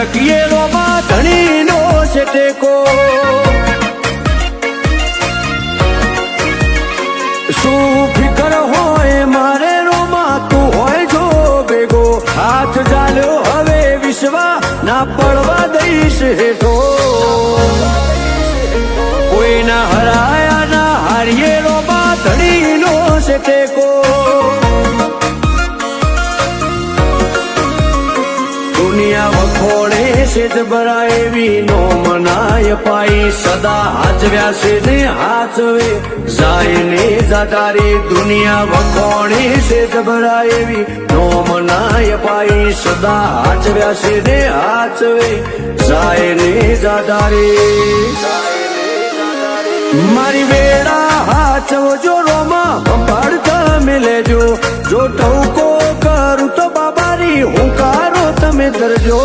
લખીએ રોમાં ધણીનો છે ટેકો શું ફિકર હોય મારે રોમાં તું હોય જો ભેગો હાથ ચાલ્યો હવે વિશ્વા ના પડવા દઈશ હેઠો કોઈના હરાયા ના હારીએ રોમાં ધણીનો છે ટેકો દુનિયા વખોડે છે જ બરા એવી નો મનાય પાઈ સદા હાચવ્યા છે ને હાચવે જાય ને જાતારી દુનિયા વખોડે છે જ બરા એવી નો મનાય પાઈ સદા હાચવ્યા છે ને હાચવે જાય ને જાતારી મારી વેળા હાચવજો રોમાં સંભાળતા મિલેજો જો ટવકો કરું તો બાબારી હુંકારો તમે ધરજો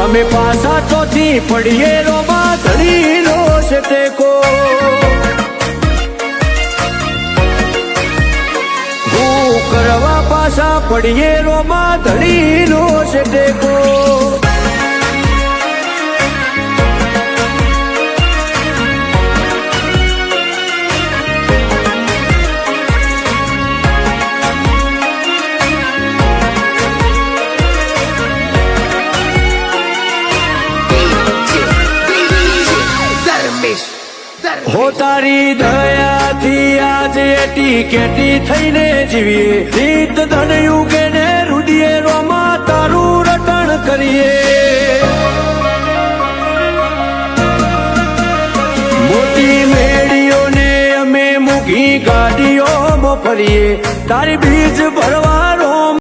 અમે પાછા ચોથી પડીએ રોમાં ધણીનો છે ટેકો હું કરવા પાછા પડીએ રોમાં ધણીનો છે ટેકો હો તારી દયાથી આજે એટી કેટી થઈને જીવીએ રીત ધન યુગે ને રુદીએ રોમાં તારું રટણ કરીએ મોટી મેળીઓને અમે મૂકી ગાડીઓમાં ફરીએ તારી બીજ ભરવા